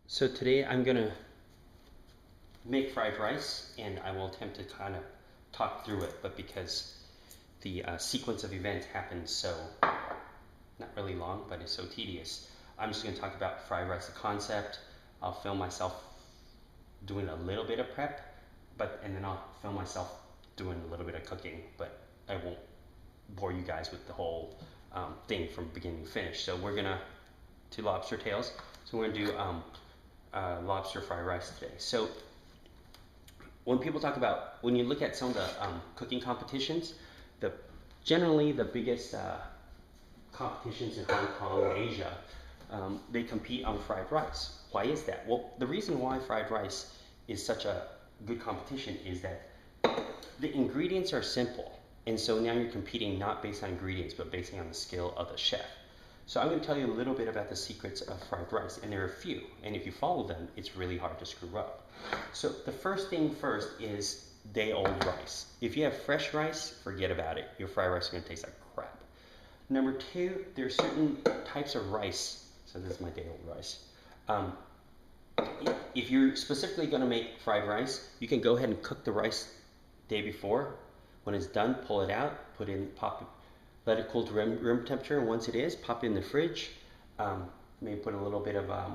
So today I'm gonna make fried rice, and I will attempt to kind of talk through it, but because the sequence of events happens so not really long, but it's so tedious, I'm just gonna talk about fried rice, the concept. I'll film myself doing a little bit of prep, and then I'll film myself doing a little bit of cooking, but I won't bore you guys with the whole thing from beginning to finish. So we're gonna do lobster tails. So we're gonna do lobster fried rice today. So when you look at some of the cooking competitions, the generally the biggest competitions in Hong Kong and Asia, they compete on fried rice. Why is that? Well, the reason why fried rice is such a good competition is that the ingredients are simple, and so now you're competing not based on ingredients, but based on the skill of the chef. So I'm going to tell you a little bit about the secrets of fried rice, and there are a few, and if you follow them, it's really hard to screw up. So the first thing first is day-old rice. If you have fresh rice, forget about it. Your fried rice is going to taste like crap. Number two, there are certain types of rice. So this is my day-old rice. Um, if you're specifically going to make fried rice, you can go ahead and cook the rice day before. When it's done, pull it out, let it cool to room temperature. And once it is, pop it in the fridge. Maybe put a little bit of uh,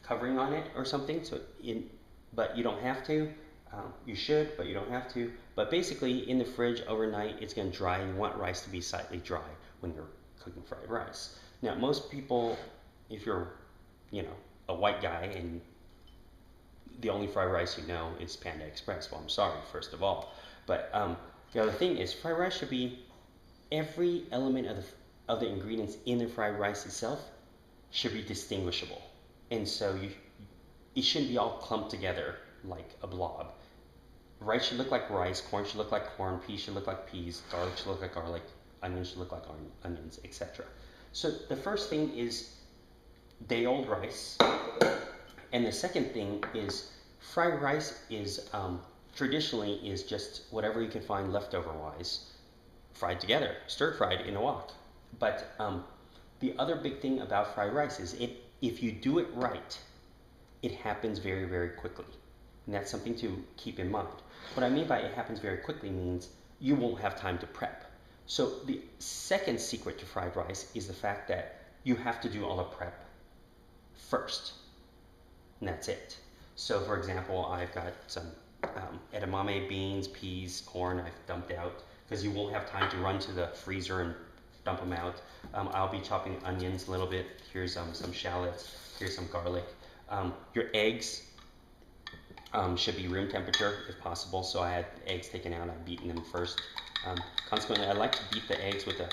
covering on it or something. But you don't have to. You should, but you don't have to. But basically, in the fridge overnight, it's going to dry, and you want rice to be slightly dry when you're cooking fried rice. Now, most people, if you're, a white guy and the only fried rice you know is Panda Express, well, I'm sorry, first of all. But the other thing is, fried rice should be every element of the ingredients in the fried rice itself should be distinguishable, and so it shouldn't be all clumped together like a blob. Rice should look like rice, corn should look like corn, peas should look like peas, garlic should look like garlic, onions should look like onions, etc. So the first thing is day-old rice, and the second thing is fried rice is traditionally is just whatever you can find leftover-wise, fried together, stir-fried in a wok. But the other big thing about fried rice is if you do it right, it happens very, very quickly. And that's something to keep in mind. What I mean by it happens very quickly means you won't have time to prep. So the second secret to fried rice is the fact that you have to do all the prep first. And that's it. So for example, I've got some edamame beans, peas, corn I've dumped out because you won't have time to run to the freezer and dump them out. I'll be chopping onions a little bit. Here's some shallots. Here's some garlic. Your eggs should be room temperature if possible. So I had eggs taken out. I've beaten them first. Consequently, I like to beat the eggs with a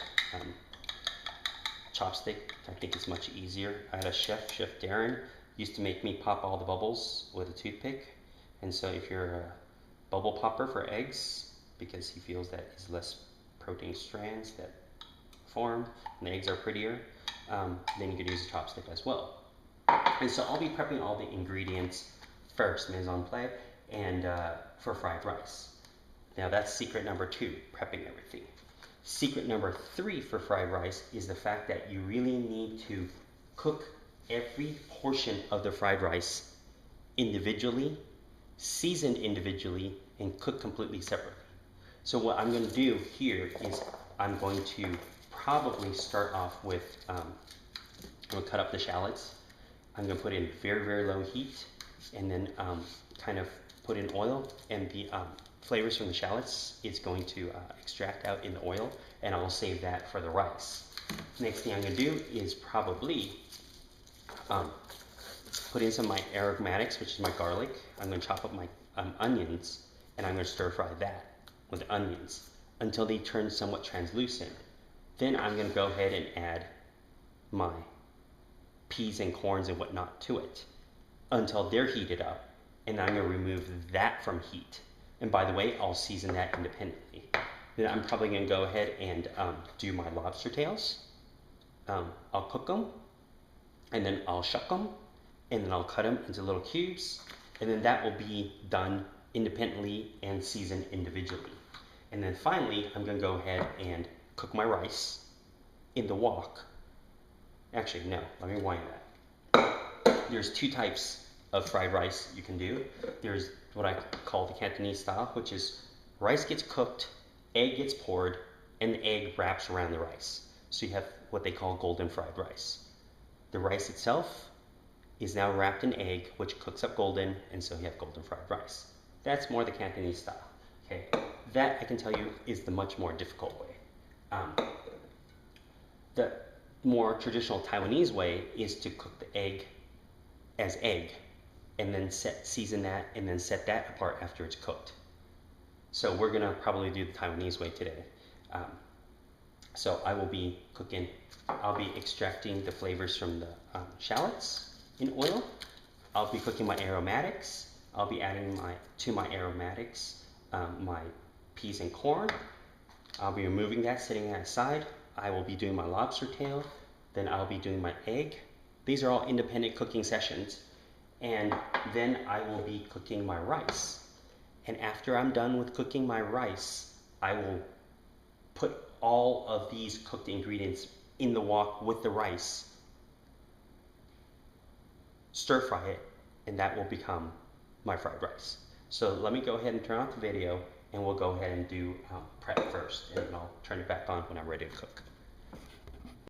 chopstick. I think it's much easier. I had a Chef Darren, used to make me pop all the bubbles with a toothpick. And so if you're a bubble popper for eggs, because he feels that is less protein strands that form and the eggs are prettier, then you could use a chopstick as well. And so I'll be prepping all the ingredients first, mise en place, and for fried rice. Now that's secret number two, prepping everything. Secret number three for fried rice is the fact that you really need to cook every portion of the fried rice individually, seasoned individually, and cooked completely separately. So what I'm going to do here is I'm going to probably start off with, I'm going to cut up the shallots. I'm going to put in very, very low heat, and then kind of put in oil, and the flavors from the shallots is going to extract out in the oil, and I'll save that for the rice. Next thing I'm going to do is probably put in some of my aromatics, which is my garlic. I'm going to chop up my onions, and I'm going to stir fry that with the onions until they turn somewhat translucent. Then I'm going to go ahead and add my peas and corns and whatnot to it until they're heated up, and I'm going to remove that from heat. And by the way, I'll season that independently. Then I'm probably going to go ahead and do my lobster tails. I'll cook them, and then I'll shuck them, and then I'll cut them into little cubes, and then that will be done independently and seasoned individually. And then finally, I'm going to go ahead and cook my rice in the wok Actually, no, let me wind that. There's two types of fried rice you can do. There's what I call the Cantonese style, which is rice gets cooked, egg gets poured, and the egg wraps around the rice. So you have what they call golden fried rice. The rice itself is now wrapped in egg, which cooks up golden, and so you have golden fried rice. That's more the Cantonese style. Okay, that I can tell you is the much more difficult way. The more traditional Taiwanese way is to cook the egg as egg, and then season that, and then set that apart after it's cooked. So we're gonna probably do the Taiwanese way today. So I will be cooking, I'll be extracting the flavors from the shallots in oil. I'll be cooking my aromatics. I'll be adding to my aromatics my peas and corn. I'll be removing that, setting that aside. I will be doing my lobster tail. Then I'll be doing my egg. These are all independent cooking sessions. And then I will be cooking my rice. And after I'm done with cooking my rice, I will put all of these cooked ingredients in the wok with the rice, stir fry it, and that will become my fried rice. So let me go ahead and turn off the video, and we'll go ahead and do prep first, and then I'll turn it back on when I'm ready to cook.